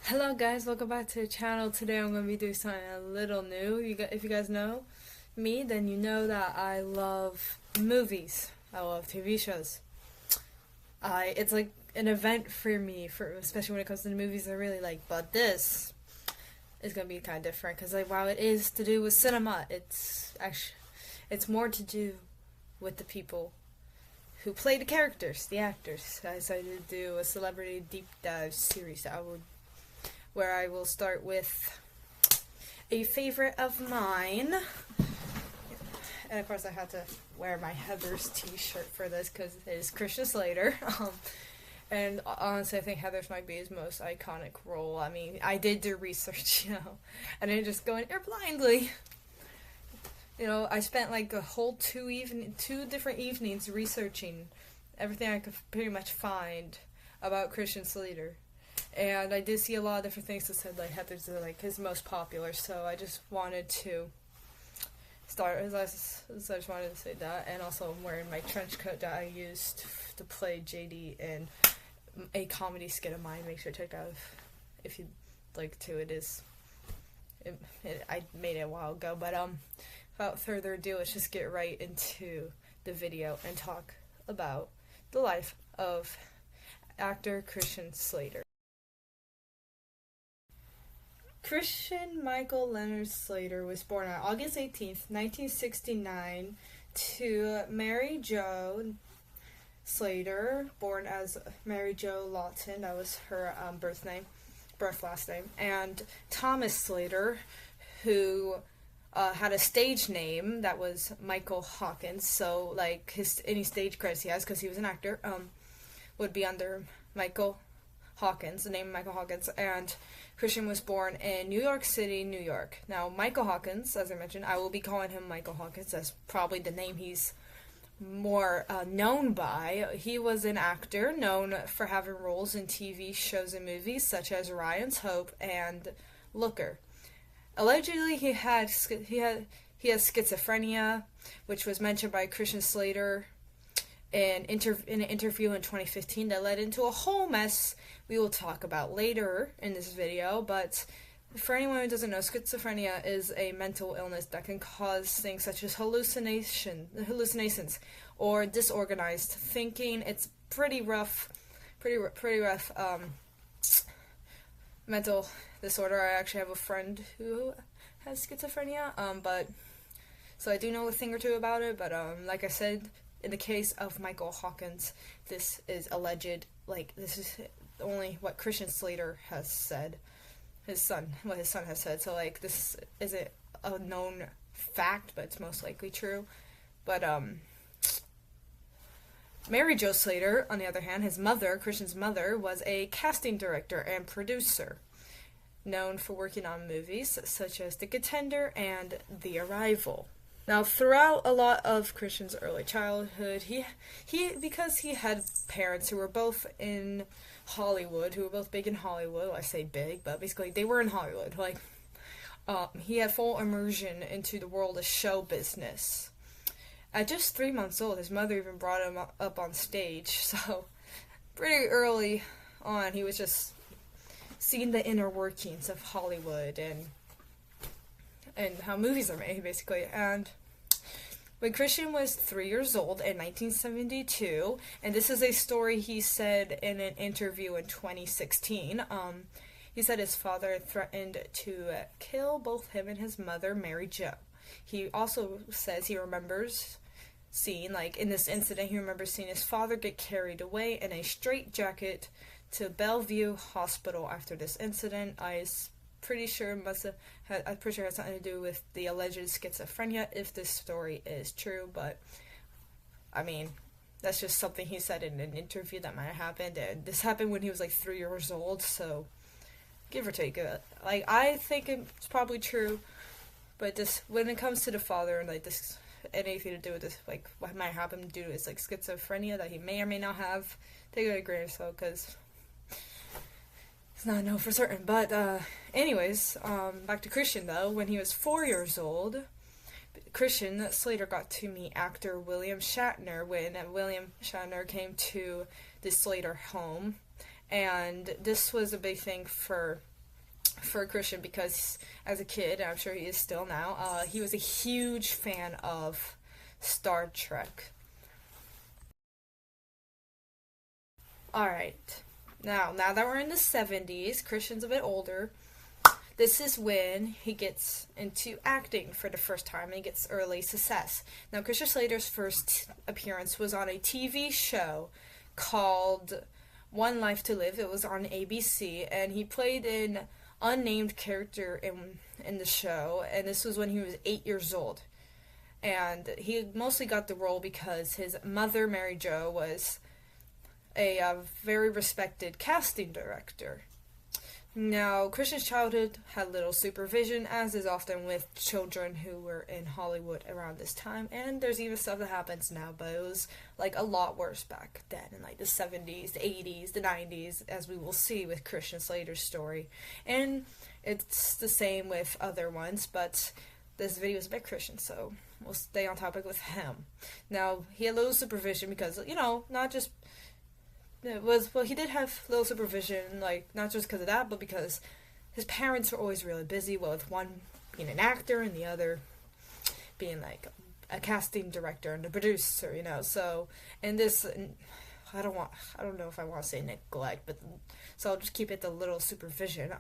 Hello guys, welcome back to the channel. Today I'm going to be doing something a little new. If you guys know me, then you know that I love movies. I love TV shows. It's like an event for me, especially when it comes to the movies I really like. But this is going to be kind of different because while it is to do with cinema, it's more to do with the people who play the characters, the actors. I decided to do a celebrity deep dive series where I will start with a favorite of mine. And of course I had to wear my Heather's t-shirt for this because it is Christian Slater. And honestly I think Heather's might be his most iconic role. I mean, I did do research, and I didn't just go in there blindly. I spent like a whole two different evenings researching everything I could pretty much find about Christian Slater. And I did see a lot of different things that said like Heather's like his most popular, so I just wanted to start. I just wanted to say that, and also I'm wearing my trench coat that I used to play JD in a comedy skit of mine. Make sure to check out if you'd like to. I made it a while ago, but without further ado, let's just get right into the video and talk about the life of actor Christian Slater. Christian Michael Leonard Slater was born on August 18th, 1969, to Mary Jo Slater, born as Mary Jo Lawton, that was her birth last name, and Thomas Slater, who had a stage name that was Michael Hawkins. So like any stage credits he has, because he was an actor, would be under Michael Hawkins, the name Michael Hawkins. And Christian was born in New York City, New York. Now, Michael Hawkins, as I mentioned, I will be calling him Michael Hawkins. That's probably the name he's more known by. He was an actor known for having roles in TV shows and movies such as Ryan's Hope and Looker. Allegedly, he has schizophrenia, which was mentioned by Christian Slater in an interview in 2015 that led into a whole mess we will talk about later in this video. But for anyone who doesn't know, schizophrenia is a mental illness that can cause things such as hallucinations or disorganized thinking. It's pretty rough mental disorder. I actually have a friend who has schizophrenia, but so I do know a thing or two about it. But like I said, in the case of Michael Hawkins, this is alleged. Like, this is only what Christian Slater has said. What his son has said. So like, this isn't a known fact, but it's most likely true. But Mary Jo Slater, on the other hand, his mother, Christian's mother, was a casting director and producer, known for working on movies such as The Contender and The Arrival. Now, throughout a lot of Christian's early childhood, because he had parents who were both in Hollywood, who were both big in Hollywood. Well, I say big, but basically they were in Hollywood. Like, he had full immersion into the world of show business. At just 3 months old, his mother even brought him up on stage. So, pretty early on, he was just seeing the inner workings of Hollywood and how movies are made, basically. And when Christian was 3 years old in 1972, and this is a story he said in an interview in 2016, he said his father threatened to kill both him and his mother, Mary Jo. He also says he remembers seeing, like in this incident, he remembers seeing his father get carried away in a straitjacket to Bellevue Hospital after this incident. I'm pretty sure it has something to do with the alleged schizophrenia, if this story is true. But I mean, that's just something he said in an interview that might have happened, and this happened when he was like 3 years old, so give or take it. Like, I think it's probably true, but this, when it comes to the father and like this, anything to do with this, like what might happen due to his like schizophrenia that he may or may not have, take it with a grain of salt, because it's not known for certain. But anyways, back to Christian though. When he was 4 years old, Christian Slater got to meet actor William Shatner when William Shatner came to the Slater home, and this was a big thing for for Christian because as a kid, I'm sure he is still now, he was a huge fan of Star Trek. Alright. Now that we're in the 70s, Christian's a bit older. This is when he gets into acting for the first time and he gets early success. Now, Christian Slater's first appearance was on a TV show called One Life to Live. It was on ABC, and he played an unnamed character in the show, and this was when he was 8 years old. And he mostly got the role because his mother, Mary Jo, was a very respected casting director. Now, Christian's childhood had little supervision, as is often with children who were in Hollywood around this time, and there's even stuff that happens now, but it was, like, a lot worse back then, in, like, the 70s, the 80s, the 90s, as we will see with Christian Slater's story. And it's the same with other ones, but this video is about Christian, so we'll stay on topic with him. Now, he had little supervision because, not just... he did have little supervision, like, not just because of that, but because his parents were always really busy, with one being an actor and the other being, like, a casting director and a producer, so, and this, I don't know if I want to say neglect, but, so I'll just keep it the little supervision,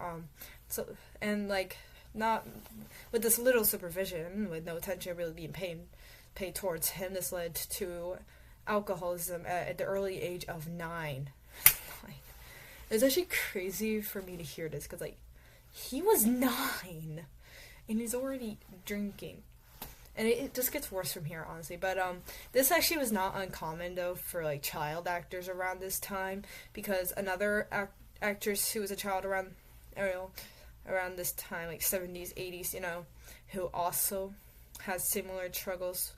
not, with this little supervision, with no attention really being paid towards him, this led to alcoholism at the early age of 9. It's actually crazy for me to hear this because, he was 9 and he's already drinking, and it just gets worse from here, honestly. But this actually was not uncommon though for child actors around this time, because another actress who was a child around this time, 70s, 80s, who also has similar struggles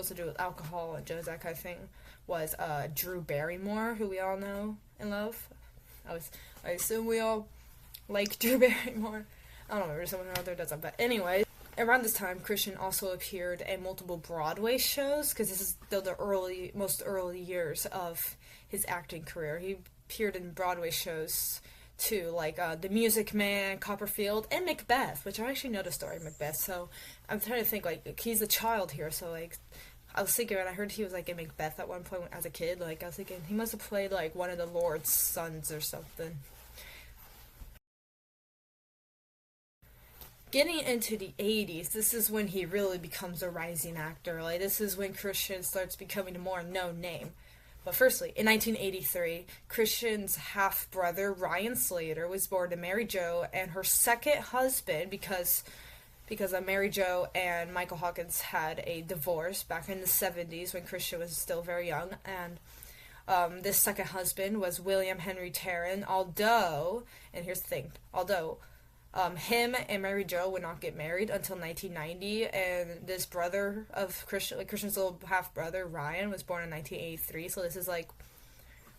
to do with alcohol and drugs, that kind of thing, was Drew Barrymore, who we all know and love. I assume we all like Drew Barrymore. I don't know, maybe someone out there doesn't, but anyway. Around this time, Christian also appeared in multiple Broadway shows, because this is still the most early years of his acting career. He appeared in Broadway shows too, like The Music Man, Copperfield, and Macbeth, which I actually know the story of Macbeth, so I'm trying to think, he's a child here, so, I was thinking, when I heard he was, in Macbeth at one point as a kid, I was thinking, he must have played, one of the Lord's sons or something. Getting into the 80s, this is when he really becomes a rising actor. This is when Christian starts becoming a more known name. But firstly, in 1983, Christian's half-brother, Ryan Slater, was born to Mary Jo and her second husband, because Mary Jo and Michael Hawkins had a divorce back in the 70s when Christian was still very young, and this second husband was William Henry Tarrant, although him and Mary Jo would not get married until 1990, and this brother of Christian's little half-brother, Ryan, was born in 1983, so this is,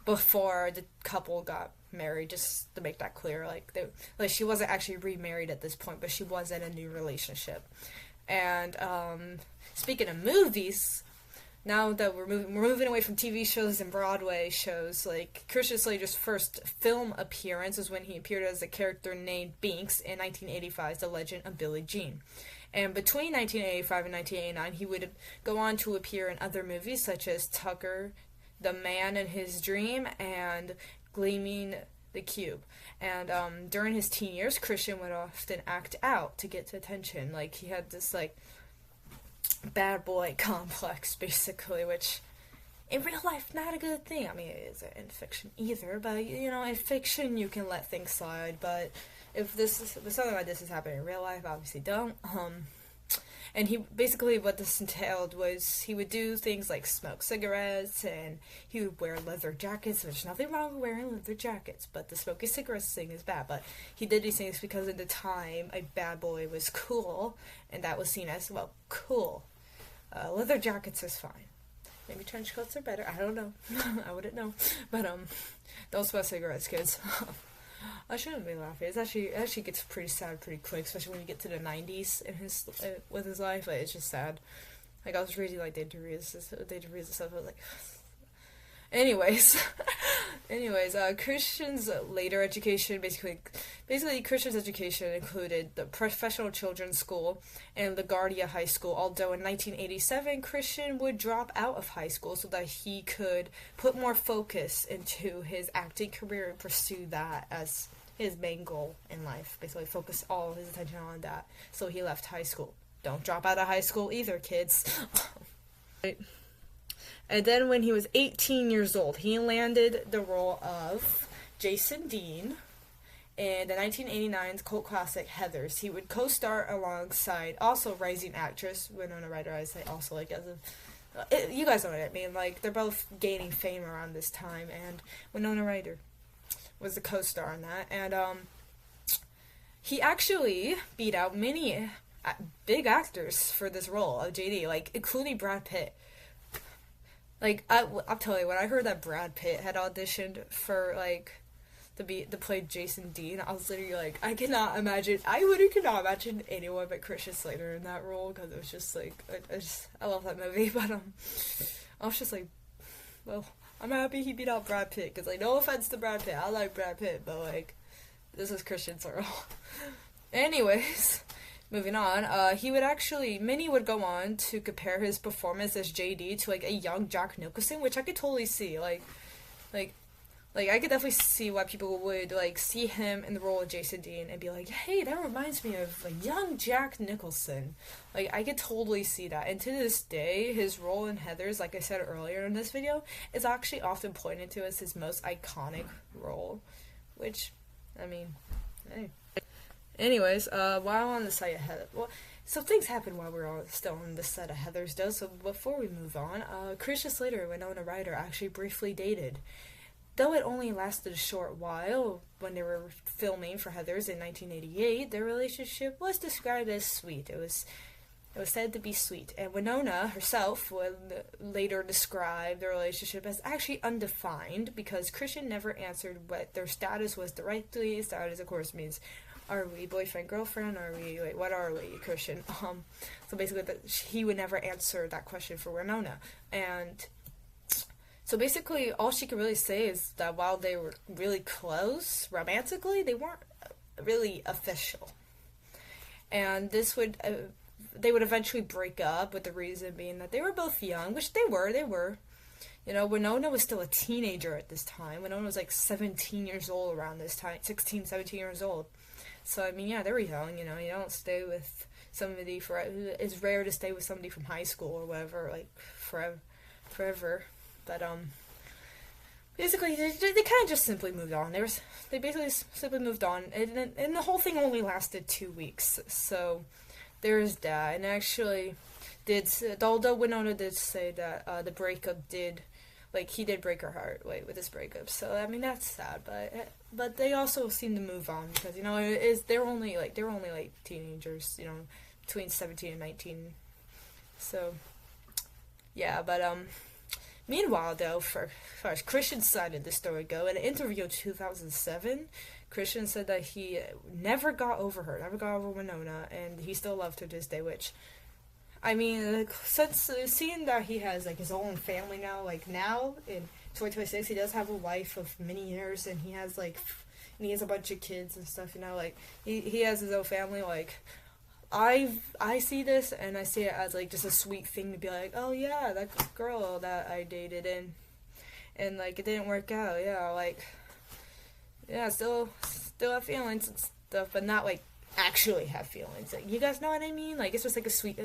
before the couple got married, just to make that clear. She wasn't actually remarried at this point, but she was in a new relationship. And, speaking of movies, now that we're moving away from TV shows and Broadway shows, Christian Slater's first film appearance was when he appeared as a character named Binks in 1985's The Legend of Billie Jean. And between 1985 and 1989, he would go on to appear in other movies such as Tucker, The Man in His Dream, and Gleaming the Cube. And during his teen years, Christian would often act out to get attention. He had this, bad boy complex, basically, which in real life, not a good thing. I mean, it isn't in fiction either, but, in fiction you can let things slide, but if something like this is happening in real life, obviously don't. And what this entailed was he would do things like smoke cigarettes, and he would wear leather jackets. There's nothing wrong with wearing leather jackets, but the smoking cigarettes thing is bad. But he did these things because at the time, a bad boy was cool, and that was seen as, cool. Leather jackets is fine. Maybe trench coats are better. I don't know. I wouldn't know. But, don't smoke cigarettes, kids. I shouldn't be laughing. It actually gets pretty sad pretty quick, especially when you get to the 90s with his life. It's just sad. I was reading, the interviews and stuff. I was like, Anyways, Christian's later education basically Christian's education included the Professional Children's School and LaGuardia High School. Although in 1987, Christian would drop out of high school so that he could put more focus into his acting career and pursue that as his main goal in life. Basically, focus all of his attention on that. So he left high school. Don't drop out of high school either, kids. And then when he was 18 years old, he landed the role of Jason Dean in the 1989 cult classic Heathers. He would co-star alongside also rising actress Winona Ryder. I say also like as a, you guys know what I mean. Like they're both gaining fame around this time, and Winona Ryder was the co-star on that. And he actually beat out many big actors for this role of JD, like including Brad Pitt. Like, I'll tell you, when I heard that Brad Pitt had auditioned for, like, to play Jason Dean, I was literally like, I literally cannot imagine anyone but Christian Slater in that role, because it was just, like, I love that movie, but, I was just like, well, I'm happy he beat out Brad Pitt, because, like, no offense to Brad Pitt, I like Brad Pitt, but, like, this is Christian's role. Anyways, moving on, many would go on to compare his performance as JD to, like, a young Jack Nicholson, which I could totally see, like, I could definitely see why people would, like, see him in the role of Jason Dean and be like, hey, that reminds me of a young Jack Nicholson. Like, I could totally see that, and to this day, his role in Heathers, like I said earlier in this video, is actually often pointed to as his most iconic role, which, I mean, hey. Anyways, while on the site of Heathers, so things happened while we were still on the set of Heathers, though, so before we move on, Christian Slater and Winona Ryder actually briefly dated. Though it only lasted a short while when they were filming for Heathers in 1988, their relationship was described as sweet. It was said to be sweet, and Winona herself would later describe the relationship as actually undefined, because Christian never answered what their status was directly. Status, of course, means, are we boyfriend, girlfriend? Are we, like, what are we, Christian? So basically, he would never answer that question for Winona. And so basically, all she could really say is that while they were really close romantically, they weren't really official. And they would eventually break up, with the reason being that they were both young, which they were. You know, Winona was still a teenager at this time. Winona was like 17 years old around this time, 16, 17 years old. So, I mean, yeah, they were young, you know, you don't stay with somebody it's rare to stay with somebody from high school or whatever, like, forever. But, basically, they kind of just simply moved on. They basically simply moved on, and the whole thing only lasted 2 weeks, so there's that. And actually, although Winona did say that, the breakup did, like, he did break her heart, like, with this breakup, so, I mean, that's sad, but they also seem to move on, because, you know, they're only teenagers, you know, between 17 and 19, so, yeah, but, meanwhile, though, for as far as Christian's side of the story go, in an interview in 2007, Christian said that he never got over Winona, and he still loved her to this day, which, I mean, since seeing that he has, like, his own family now, like, now, in 2026, he does have a wife of many years, and he has, like, and he has a bunch of kids and stuff, you know, like, he has his own family, like, I see this, and I see it as, like, just a sweet thing to be like, oh, yeah, that girl that I dated, and like, it didn't work out, yeah, like, yeah, still have feelings and stuff, but not, like, actually have feelings, like, you guys know what I mean? Like, it's just, like, a sweet,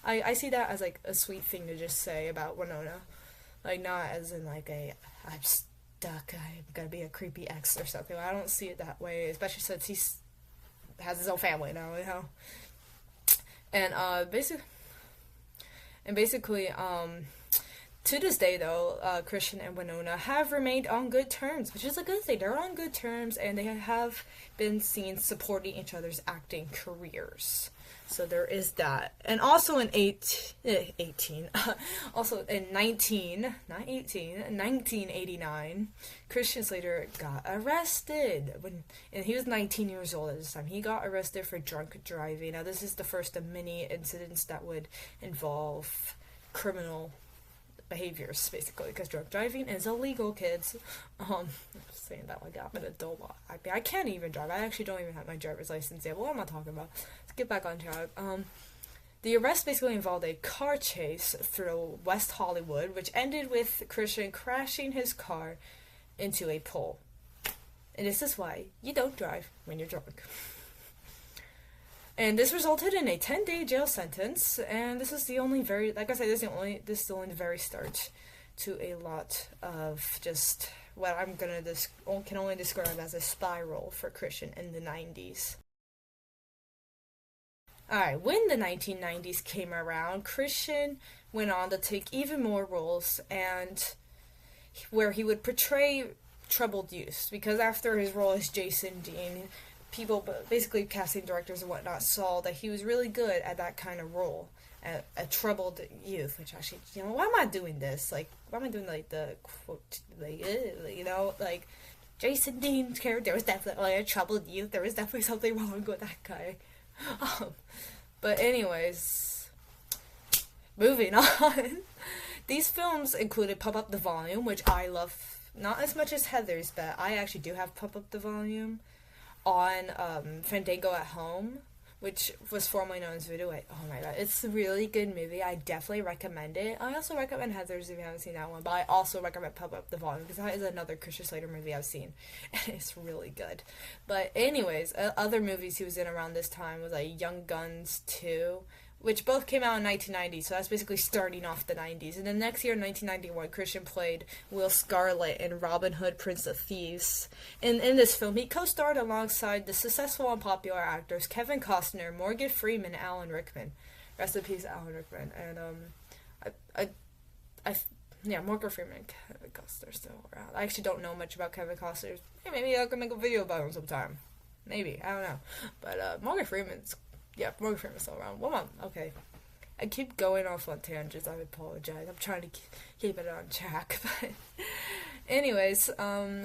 I see that as, like, a sweet thing to just say about Winona, like, not as in, like, I'm stuck, I'm gonna be a creepy ex or something. I don't see it that way, especially since he has his own family now, you know? And basically, to this day, though, Christian and Winona have remained on good terms, which is a good thing. They're on good terms, and they have been seen supporting each other's acting careers. So there is that. And also in 1989, Christian Slater got arrested and he was 19 years old at this time. He got arrested for drunk driving. Now, this is the first of many incidents that would involve criminal behaviors, basically, because drunk driving is illegal, kids. I'm saying that like I'm an adult. I can't even drive. I actually don't even have my driver's license yet. What am I talking about? Let's get back on track. The arrest basically involved a car chase through West Hollywood, which ended with Christian crashing his car into a pole. And this is why you don't drive when you're drunk. And this resulted in a 10-day jail sentence, and this is the only this is only the very start to a lot of just what I'm can only describe as a spiral for Christian in the 90s. Alright, when the 1990s came around, Christian went on to take even more roles, and where he would portray troubled youth, because after his role as Jason Dean, people, basically casting directors and whatnot, saw that he was really good at that kind of role, a troubled youth, which actually, why am I doing this? Like, why am I doing, like, the quote, like, Jason Dean's character was definitely a troubled youth. There was definitely something wrong with that guy. But anyways, moving on. These films included Pump Up the Volume, which I love. Not as much as Heather's, but I actually do have Pump Up the Volume on Fandango at Home, which was formerly known as Video 8. Oh my god, it's a really good movie. I definitely recommend it. I also recommend Heather's if you haven't seen that one, but I also recommend Pump Up the Volume because that is another Christian Slater movie I've seen, and it's really good. But anyways, other movies he was in around this time was like Young Guns 2, which both came out in 1990, so that's basically starting off the 90s. And then next year, in 1991, Christian played Will Scarlet in Robin Hood, Prince of Thieves. And in this film, he co-starred alongside the successful and popular actors Kevin Costner, Morgan Freeman, and Alan Rickman. Rest in peace, Alan Rickman. And, Morgan Freeman and Kevin Costner still around. I actually don't know much about Kevin Costner. Maybe I can make a video about him sometime. Maybe, I don't know. But Morgan Freeman's still around. Okay. I keep going off on tangents. I apologize. I'm trying to keep it on track. But anyways,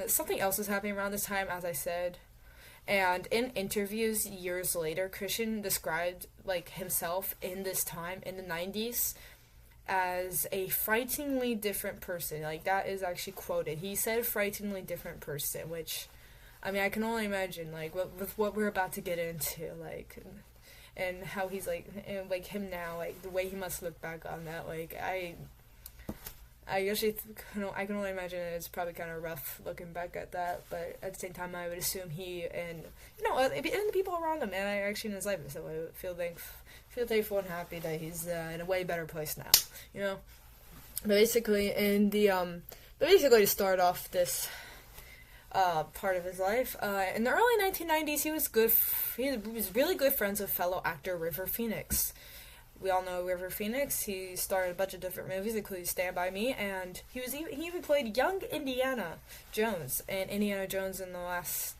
something else was happening around this time, as I said. And in interviews years later, Christian described himself in this time in the 90s as a frighteningly different person. That is actually quoted. He said frighteningly different person, which, I mean, I can only imagine, with what we're about to get into, and how he's him now, the way he must look back on that. I actually I can only imagine it's probably kind of rough looking back at that, but at the same time I would assume he and and the people around him and actually in his life, so I feel thankful and happy that he's in a way better place now, But basically to start off this part of his life. In the early 1990s, he was really good friends with fellow actor River Phoenix. We all know River Phoenix. He starred in a bunch of different movies, including Stand By Me, and he even played young Indiana Jones in Indiana Jones and the Last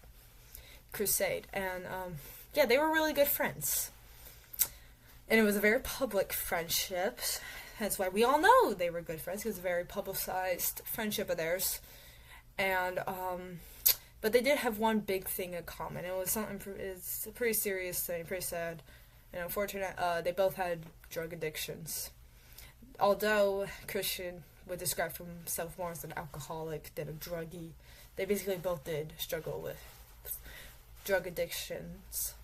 Crusade. And they were really good friends. And it was a very public friendship. That's why we all know they were good friends. It was a very publicized friendship of theirs. And, but they did have one big thing in common. It's a pretty serious thing, pretty sad. And unfortunate, they both had drug addictions. Although Christian would describe himself more as an alcoholic than a druggie, they basically both did struggle with drug addictions.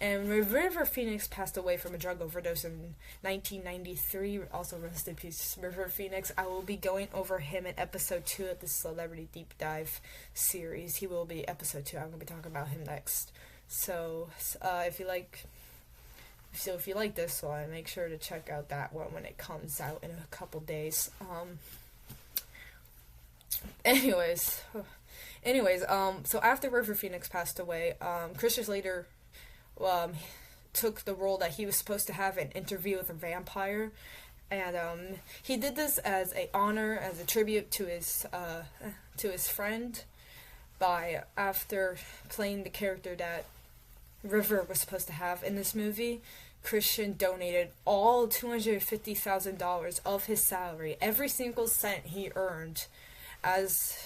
And River Phoenix passed away from a drug overdose in 1993. Also, rest in peace, River Phoenix. I will be going over him in episode 2 of the Celebrity Deep Dive series. He will be episode 2. I'm going to be talking about him next. So, if you like this one, make sure to check out that one when it comes out in a couple days. Anyways, so after River Phoenix passed away, Christian Slater took the role that he was supposed to have in Interview with a Vampire, and he did this as a honor, as a tribute to his friend, after playing the character that River was supposed to have in this movie. Christian donated all $250,000 of his salary, every single cent he earned, as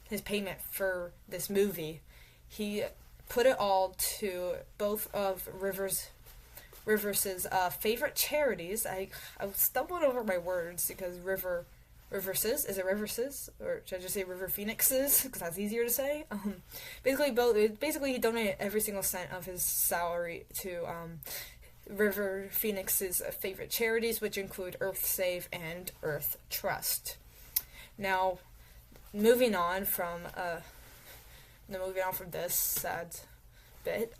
his payment for this movie. He put it all to both of River's Rivers' favorite charities. I stumbled over my words because Riverses, is it Riverses, or should I just say River Phoenixes, because that's easier to say. Basically he donated every single cent of his salary to River Phoenix's favorite charities, which include Earth Save and Earth Trust. Now, moving on from this sad bit,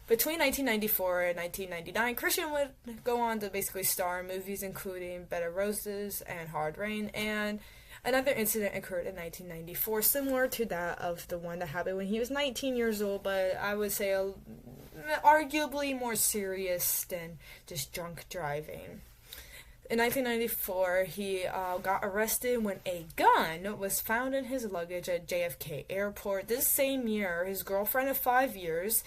between 1994 and 1999, Christian would go on to basically star in movies including Bed of Roses and Hard Rain, and another incident occurred in 1994, similar to that of the one that happened when he was 19 years old, but I would say arguably more serious than just drunk driving. In 1994, he got arrested when a gun was found in his luggage at JFK Airport. This same year, his girlfriend of 5 years,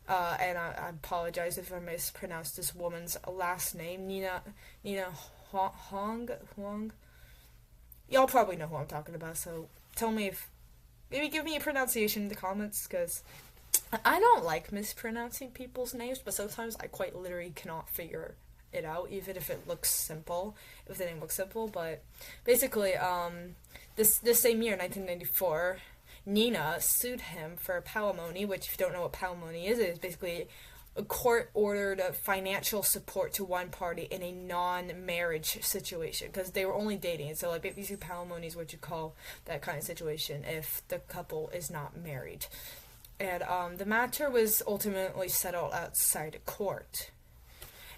and I apologize if I mispronounced this woman's last name, Nina Huang. Y'all probably know who I'm talking about, so tell me maybe give me a pronunciation in the comments, because I don't like mispronouncing people's names, but sometimes I quite literally cannot figure it out, even if it looks simple, if the name looks simple. But basically, this same year, 1994, Nina sued him for palimony, which, if you don't know what palimony is basically a court-ordered financial support to one party in a non-marriage situation, because they were only dating. So, like, basically palimony is what you call that kind of situation if the couple is not married. And the matter was ultimately settled outside of court.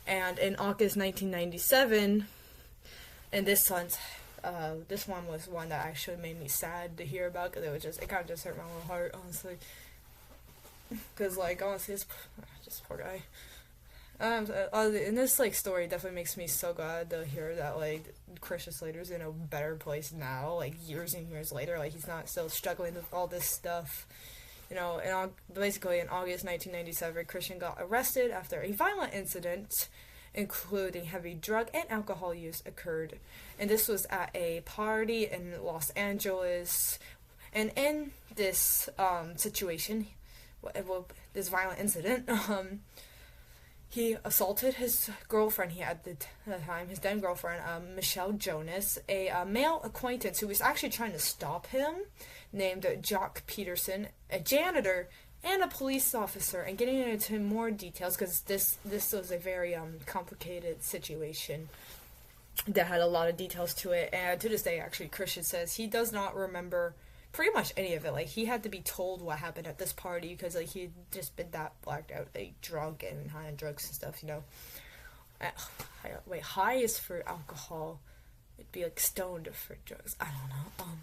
And in August 1997, and this one was one that actually made me sad to hear about, because it kind of just hurt my little heart, honestly. Because, like, honestly, just poor guy. And this, like, story definitely makes me so glad to hear that, like, Christian Slater's in a better place now, like, years and years later. Like, he's not still struggling with all this stuff. You know, basically in August 1997, Christian got arrested after a violent incident, including heavy drug and alcohol use, occurred. And this was at a party in Los Angeles. And in this situation, this violent incident, he assaulted his girlfriend. He had at the time, his then girlfriend, Michelle Jonas, a male acquaintance who was actually trying to stop him, named Jock Peterson, a janitor, and a police officer. And getting into more details, because this was a very complicated situation that had a lot of details to it. And to this day, actually, Christian says he does not remember pretty much any of it. Like, he had to be told what happened at this party, because, like, he'd just been that blacked out, like, drunk and high on drugs and stuff, you know. Wait, high is for alcohol. It'd be, like, stoned for drugs. I don't know.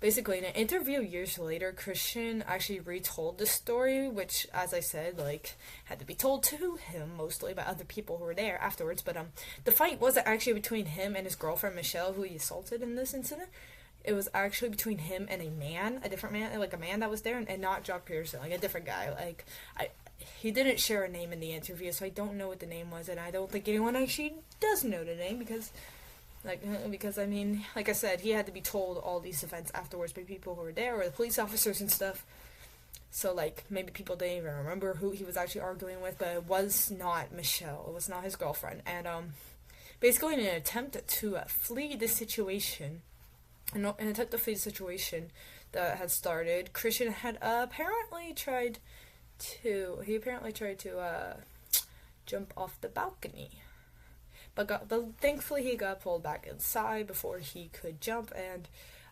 Basically, in an interview years later, Christian actually retold the story, which, as I said, like, had to be told to him, mostly by other people who were there afterwards. But, the fight wasn't actually between him and his girlfriend, Michelle, who he assaulted in this incident. It was actually between him and a different man, like a man that was there, and not Jock Peterson, like a different guy. Like, he didn't share a name in the interview, so I don't know what the name was, and I don't think anyone actually does know the name, because I mean, like I said, he had to be told all these events afterwards by people who were there, or the police officers and stuff. So, like, maybe people didn't even remember who he was actually arguing with, but it was not Michelle. It was not his girlfriend. And, basically, in an attempt to flee the situation, that had started, Christian had apparently tried to jump off the balcony. But thankfully he got pulled back inside before he could jump. And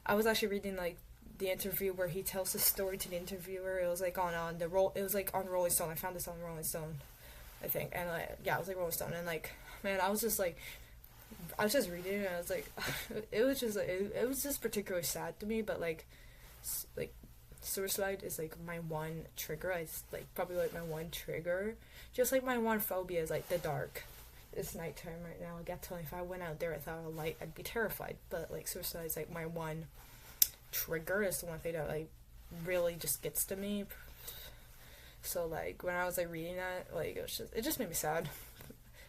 I was actually reading, like, the interview where he tells the story to the interviewer. It was like on Rolling Stone. I found this on Rolling Stone, I think. And it was like Rolling Stone. And, like, man, I was just reading it, and I was like, it was just particularly sad to me. But like suicide is like my one trigger. It's like probably like my one trigger. Just like my one phobia is like the dark. It's nighttime right now. I get to, if I went out there without a light, I'd be terrified. But like suicide is like my one trigger. It's the one thing that like really just gets to me. So like when I was like reading that, like it just made me sad.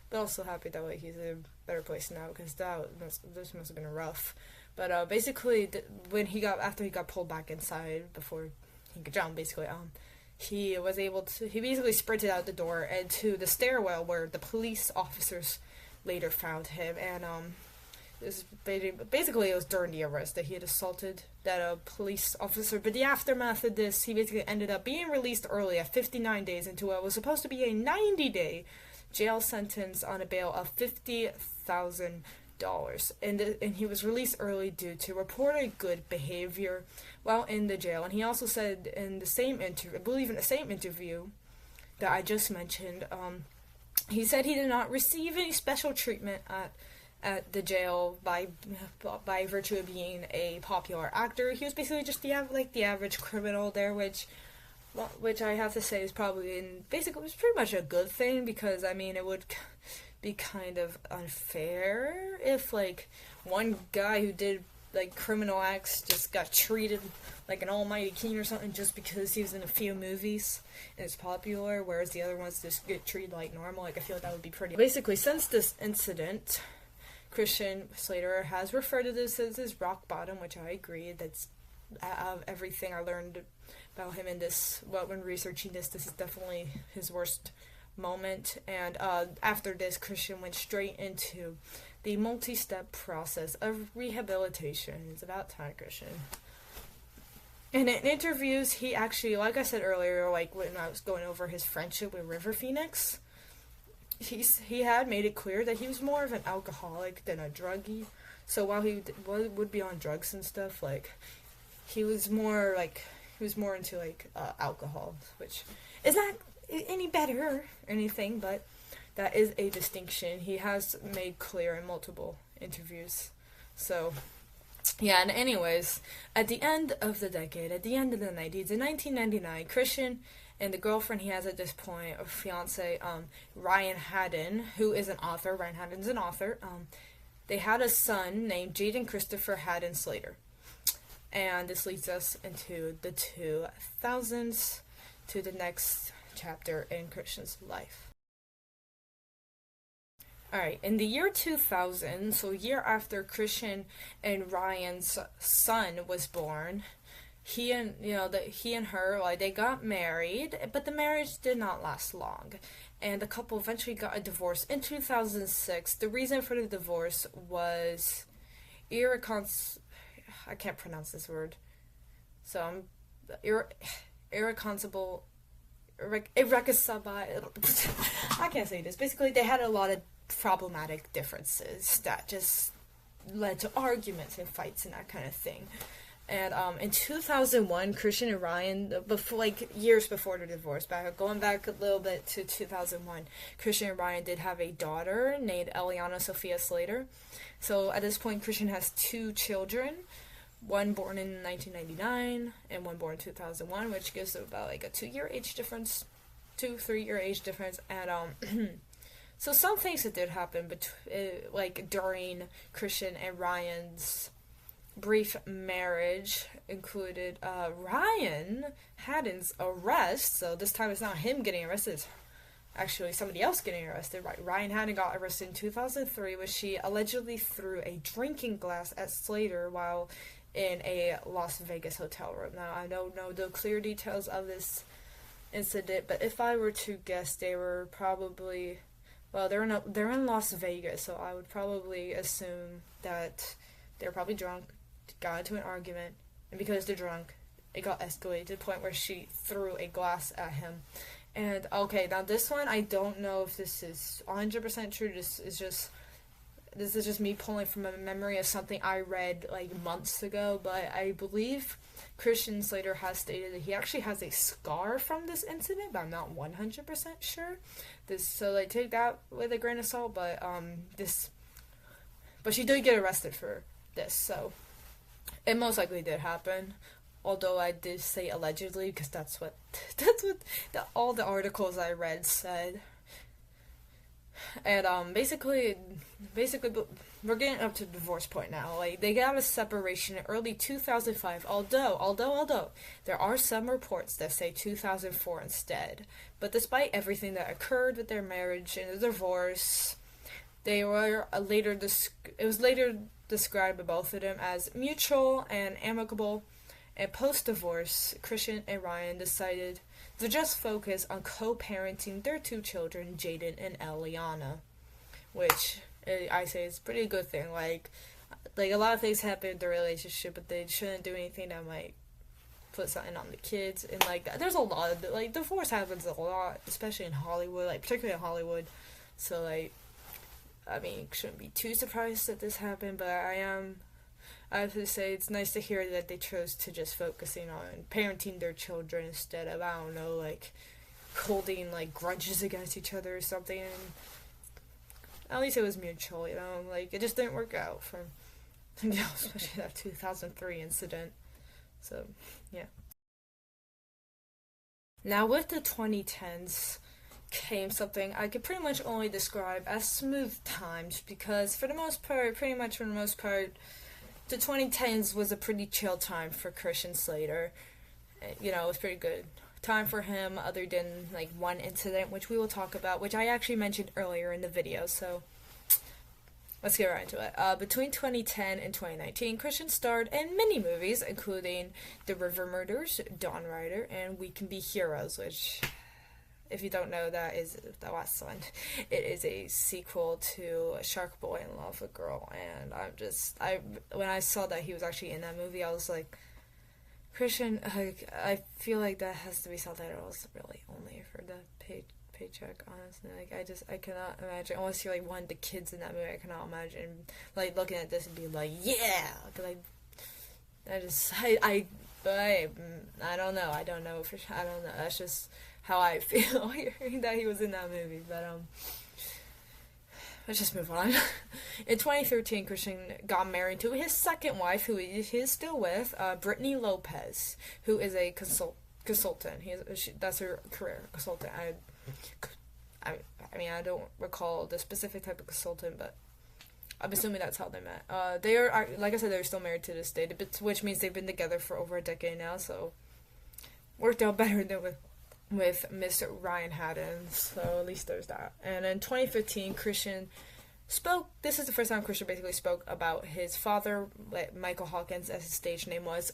But also happy that like he's in a better place now, because this must have been rough. But basically, after he got pulled back inside before he could jump, basically, he basically sprinted out the door and to the stairwell where the police officers later found him. And basically it was during the arrest that he had assaulted that police officer. But the aftermath of this, he basically ended up being released early at 59 days into what was supposed to be a 90-day jail sentence on a bail of $50,000. And he was released early due to reported good behavior while in the jail. And he also said in the same interview, I believe in the same interview that I just mentioned, he said he did not receive any special treatment at the jail by virtue of being a popular actor. He was basically just the average criminal there, which I have to say is probably basically it was pretty much a good thing, because I mean it would be kind of unfair if like one guy who did like criminal acts just got treated like an almighty king or something just because he was in a few movies and is popular, whereas the other ones just get treated like normal. Like I feel like that would be pretty. Basically, since this incident, Christian Slater has referred to this as his rock bottom, which I agree. That's out of everything I learned about him in this, when researching this is definitely his worst moment. And after this, Christian went straight into the multi-step process of rehabilitation. It's about time, Christian. And in interviews, he actually, like I said earlier, like when I was going over his friendship with River Phoenix, he had made it clear that he was more of an alcoholic than a druggie. So while he would be on drugs and stuff, like he was more into like alcohol, which is not any better or anything, but that is a distinction he has made clear in multiple interviews. So yeah, and anyways, at the end of the decade, at the end of the 90s, in 1999, Christian and the girlfriend he has at this point, a fiance, Ryan Haddon, who is an author. Ryan Haddon's an author. They had a son named Jaden Christopher Haddon Slater. And this leads us into the 2000s, to the next chapter in Christian's life. Alright, in the year 2000, so a year after Christian and Ryan's son was born, he and her, like, they got married, but the marriage did not last long. And the couple eventually got a divorce in 2006. The reason for the divorce was I can't pronounce this word. So I'm irreconcilable. I can't say this. Basically, they had a lot of problematic differences that just led to arguments and fights and that kind of thing. And in 2001, Christian and Ryan, years before the divorce, going back a little bit to 2001, Christian and Ryan did have a daughter named Eliana Sophia Slater. So at this point, Christian has 2 children, one born in 1999 and one born in 2001, which gives them about like a 2-year age difference, 3-year age difference. And so some things that did happen during Christian and Ryan's brief marriage included Ryan Haddon's arrest. So this time it's not him getting arrested, it's actually somebody else getting arrested. Right? Ryan Haddon got arrested in 2003 when she allegedly threw a drinking glass at Slater while in a Las Vegas hotel room. Now, I don't know the clear details of this incident, but if I were to guess, they were probably, they're in Las Vegas, so I would probably assume that they're probably drunk, got into an argument, and because they're drunk, it got escalated to the point where she threw a glass at him. And, okay, now this one, I don't know if this is 100% true. This is just me pulling from a memory of something I read, months ago, but I believe Christian Slater has stated that he actually has a scar from this incident, but I'm not 100% sure. So, take that with a grain of salt, but she did get arrested for this, so it most likely did happen. Although I did say allegedly, because that's what all the articles I read said. And basically, we're getting up to the divorce point now. They got a separation in early 2005. Although there are some reports that say 2004 instead. But despite everything that occurred with their marriage and the divorce, they were it was later described by both of them as mutual and amicable. And post-divorce, Christian and Ryan decided to just focus on co-parenting their two children, Jaden and Eliana, which I say is a pretty good thing. Like a lot of things happen in the relationship, but they shouldn't do anything that might put something on the kids. And like there's a lot of like divorce happens a lot, especially in Hollywood, like particularly in Hollywood. So like, I mean, shouldn't be too surprised that this happened, but I have to say it's nice to hear that they chose to just focusing on parenting their children instead of, I don't know, like holding like grudges against each other or something. And at least it was mutual, you know, like it just didn't work out for, you know, especially that 2003 incident. So, yeah. Now with the 2010s came something I could pretty much only describe as smooth times, because for the most part, the 2010s was a pretty chill time for Christian Slater. You know, it was pretty good time for him, other than like one incident, which we will talk about, which I actually mentioned earlier in the video, so let's get right into it. Between 2010 and 2019, Christian starred in many movies, including The River Murders, Dawn Rider, and We Can Be Heroes, which, if you don't know, that is the last one. It is a sequel to Shark Boy and Lava Girl, and when I saw that he was actually in that movie, I was like, Christian, like, I feel like that has to be subtitles really only for the paycheck, honestly. Like, I cannot imagine, unless you're like one of the kids in that movie, I cannot imagine like looking at this and being like, yeah, like, I don't know, I don't know, that's just how I feel hearing that he was in that movie, but let's just move on. In 2013, Christian got married to his second wife, who he is still with, Brittany Lopez, who is a consultant. That's her career, consultant. I mean, I don't recall the specific type of consultant, but I'm assuming that's how they met. They are, like I said, they're still married to this day, which means they've been together for over a decade now, so worked out better than with Mr. Ryan Haddon, so at least there's that. And in 2015, Christian spoke, this is the first time Christian basically spoke about his father, Michael Hawkins, as his stage name was,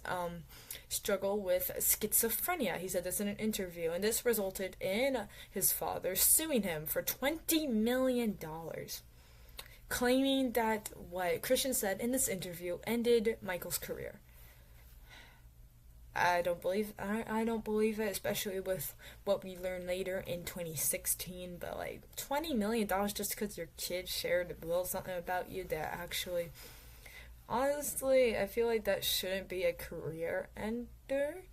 struggle with schizophrenia. He said this in an interview, and this resulted in his father suing him for $20 million, claiming that what Christian said in this interview ended Michael's career. I don't believe it, especially with what we learned later in 2016. But like $20 million just because your kid shared a little something about you that actually, honestly, I feel like that shouldn't be a career ender,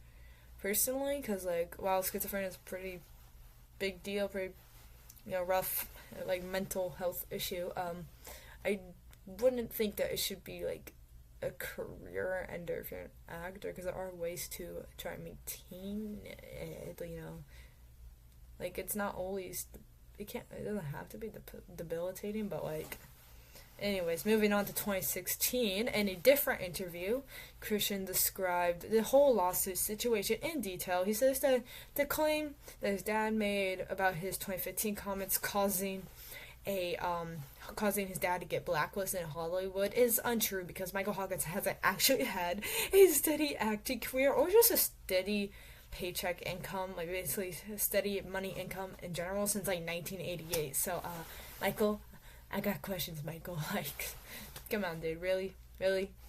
personally. Because like, while schizophrenia is a pretty big deal, pretty, you know, rough, like mental health issue. I wouldn't think that it should be like a career ender if you're an actor, because there are ways to try and maintain it, you know, like it's not always, it doesn't have to be debilitating, but like, anyways, moving on to 2016, in a different interview, Christian described the whole lawsuit situation in detail. He says that the claim that his dad made about his 2015 comments causing his dad to get blacklisted in Hollywood is untrue, because Michael Hawkins hasn't actually had a steady acting career or just a steady paycheck income, like basically steady money income in general, since like 1988. So Michael, I got questions, Michael. Like, come on, dude, really?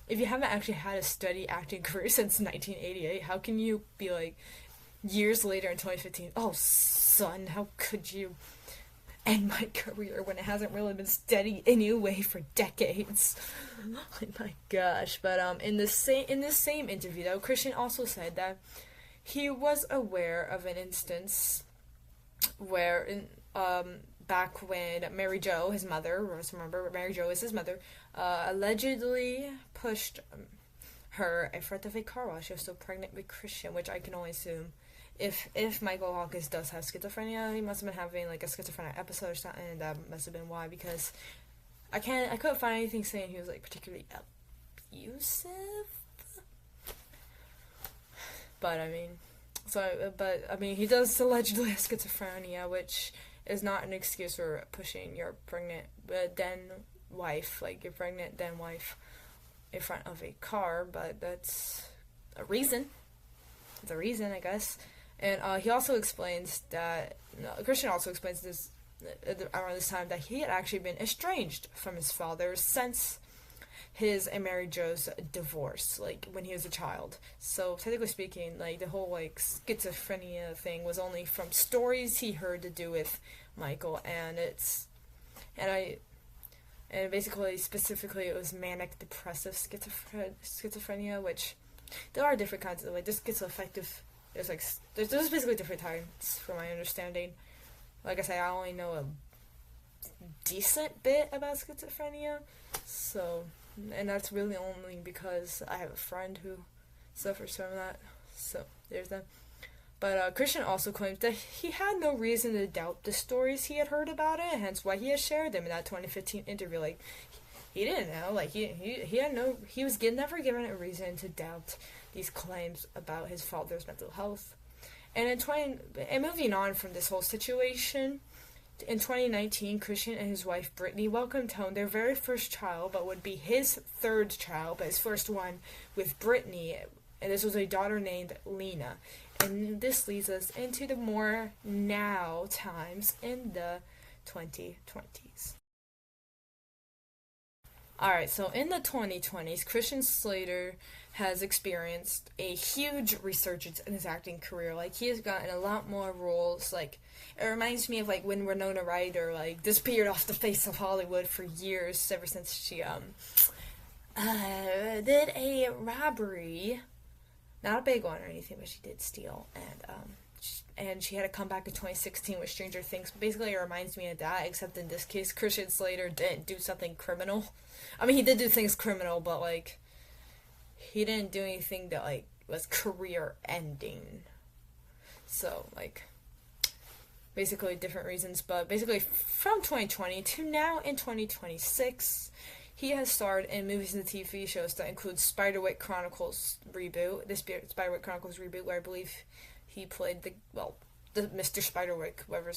If you haven't actually had a steady acting career since 1988, how can you be like years later in 2015, oh son, how could you end my career when it hasn't really been steady anyway for decades? Oh my gosh. But in this same interview though, Christian also said that he was aware of an instance where back when Mary Jo, his mother, remember Mary Jo is his mother, allegedly pushed her in front of a car while she was still pregnant with Christian, which I can only assume, if Michael Hawkins does have schizophrenia, he must have been having like a schizophrenic episode or something, and that must have been why, because I couldn't find anything saying he was like particularly abusive. But I mean, he does allegedly have schizophrenia, which is not an excuse for pushing your pregnant wife in front of a car, but that's a reason. It's a reason, I guess. And he also explains that Christian also explains this around this time that he had actually been estranged from his father since his and Mary Jo's divorce, like when he was a child. So technically speaking, like the whole like schizophrenia thing was only from stories he heard to do with Michael, and basically specifically it was manic depressive schizophrenia, which there are different kinds of like this schizoaffective. There's basically different types from my understanding. Like I say, I only know a decent bit about schizophrenia, so. And that's really only because I have a friend who suffers from that. So, there's that. But Christian also claims that he had no reason to doubt the stories he had heard about it, hence why he had shared them in that 2015 interview. Like, he didn't know. Like, he was never given a reason to doubt these claims about his father's mental health. And moving on from this whole situation, in 2019, Christian and his wife Brittany welcomed home their very first child, but would be his third child, but his first one with Brittany, and this was a daughter named Lena. And this leads us into the more now times in the 2020s. Alright, so in the 2020s, Christian Slater has experienced a huge resurgence in his acting career. Like, he has gotten a lot more roles. Like, it reminds me of, like, when Winona Ryder, like, disappeared off the face of Hollywood for years, ever since she, did a robbery. Not a big one or anything, but she did steal. And she had to come back in 2016 with Stranger Things. Basically, it reminds me of that, except in this case, Christian Slater didn't do something criminal. I mean, he did do things criminal, but, like, he didn't do anything that, like, was career-ending. So, like, basically different reasons. But basically, from 2020 to now in 2026, he has starred in movies and TV shows that include Spiderwick Chronicles reboot, this Spiderwick Chronicles reboot, where I believe he played the Mr. Spiderwick, whatever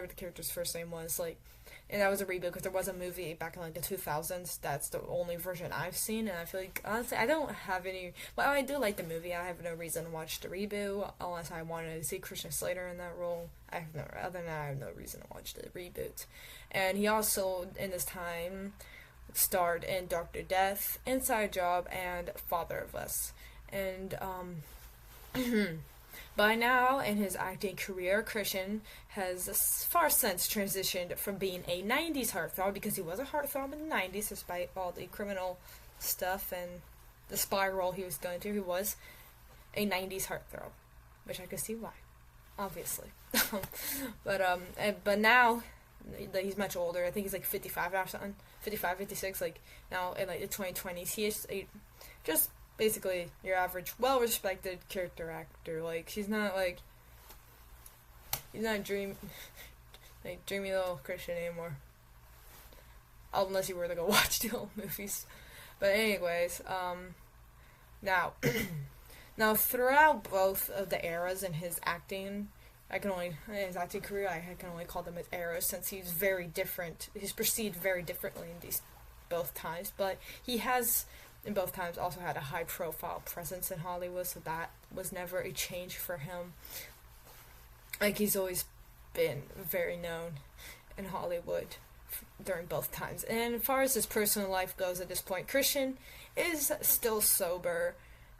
the character's first name was, like, and that was a reboot because there was a movie back in like the 2000s. That's the only version I've seen, and I feel like honestly I don't have any. Well, I do like the movie. I have no reason to watch the reboot unless I wanted to see Christian Slater in that role. Other than that, I have no reason to watch the reboot. And he also in this time starred in Dr. Death, Inside Job, and Father of Us. And by now, in his acting career, Christian has far since transitioned from being a 90s heartthrob, because he was a heartthrob in the 90s, despite all the criminal stuff and the spiral he was going through. He was a 90s heartthrob, which I could see why, obviously. But now that he's much older, I think he's like 55 or something, 55, 56, like now in like the 2020s, he is just basically your average, well-respected character actor. Like, he's not dreamy little Christian anymore. Unless you were to go watch the old movies. But anyways, now throughout both of the eras in his acting, his acting career, I can only call them as eras, since he's very different. He's perceived very differently in these both times, but he has in both times also had a high-profile presence in Hollywood, so that was never a change for him. Like, he's always been very known in Hollywood during both times. And as far as his personal life goes at this point, Christian is still sober,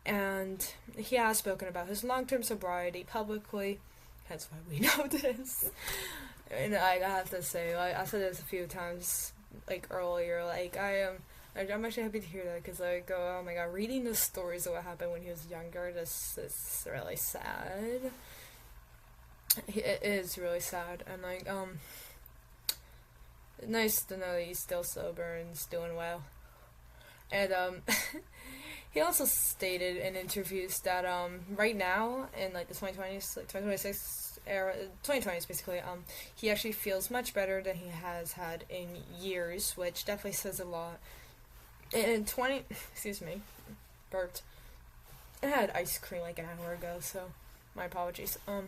and he has spoken about his long-term sobriety publicly. That's why we know this. And I have to say, like, I said this a few times, like, earlier, like, I'm actually happy to hear that, because, like, oh my god, reading the stories of what happened when he was younger, this is really sad. It is really sad, and, like, nice to know that he's still sober and he's doing well. And, he also stated in interviews that, right now, in, like, the 2020s, like, 2026 era, 2020s, basically, he actually feels much better than he has had in years, which definitely says a lot. In excuse me, burped. I had ice cream like an hour ago, so my apologies. In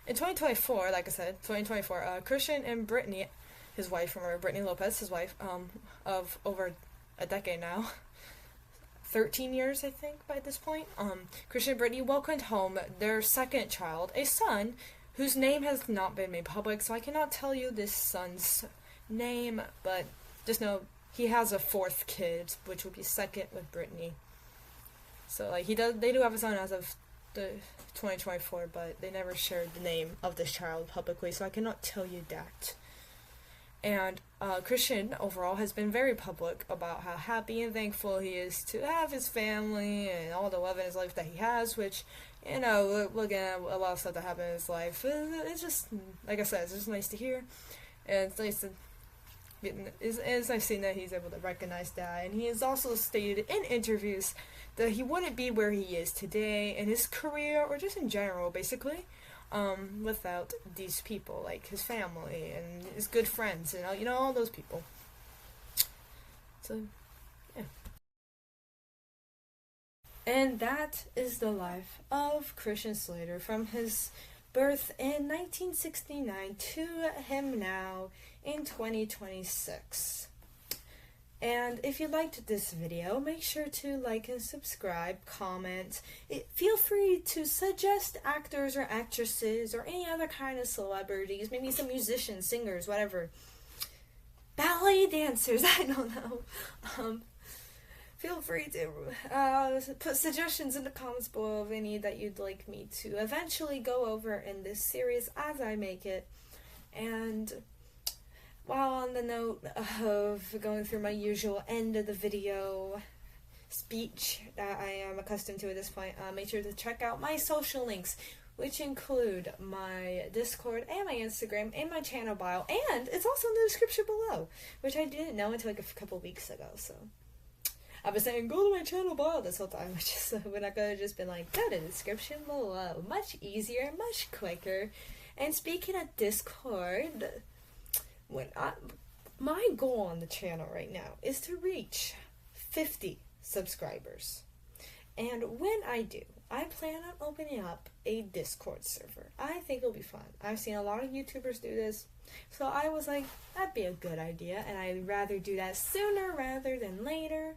2024, like I said, 2024, Christian and Brittany, his wife, remember Brittany Lopez, his wife, of over a decade now, 13 years, I think, by this point. Christian and Brittany welcomed home their second child, a son, whose name has not been made public, so I cannot tell you this son's name, but just know he has a fourth kid, which would be second with Brittany. So, like, they do have a son as of the 2024, but they never shared the name of this child publicly, so I cannot tell you that. And Christian, overall, has been very public about how happy and thankful he is to have his family and all the love in his life that he has, which, you know, looking at a lot of stuff that happened in his life, it's just, like I said, it's just nice to hear. And it's nice to... It's nice seeing that he's able to recognize that. And he has also stated in interviews that he wouldn't be where he is today in his career, or just in general, basically, without these people, like his family and his good friends, and you know, all those people. So, yeah. And that is the life of Christian Slater from his birth in 1969 to him now in 2026. And if you liked this video, make sure to like and subscribe, comment. Feel free to suggest actors or actresses or any other kind of celebrities, maybe some musicians, singers, whatever. Ballet dancers, I don't know. Feel free to put suggestions in the comments below of any that you'd like me to eventually go over in this series as I make it. And while on the note of going through my usual end of the video speech that I am accustomed to at this point, make sure to check out my social links, which include my Discord and my Instagram and my channel bio, and it's also in the description below, which I didn't know until like a couple weeks ago, so I've been saying, go to my channel bio this whole time, which is when I could have just been like, go to the description below. Much easier, much quicker. And speaking of Discord, my goal on the channel right now is to reach 50 subscribers. And when I do, I plan on opening up a Discord server. I think it'll be fun. I've seen a lot of YouTubers do this, so I was like, that'd be a good idea, and I'd rather do that sooner rather than later.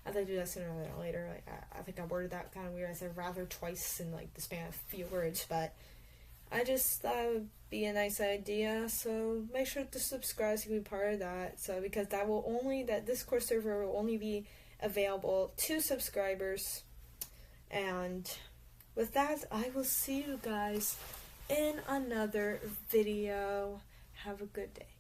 I'd like to do that sooner rather than later. Like, I think I worded that kind of weird. I said rather twice in like the span of a few words, but I just thought it would be a nice idea. So make sure to subscribe so you can be part of that. So because that Discord server will only be available to subscribers. And with that, I will see you guys in another video. Have a good day.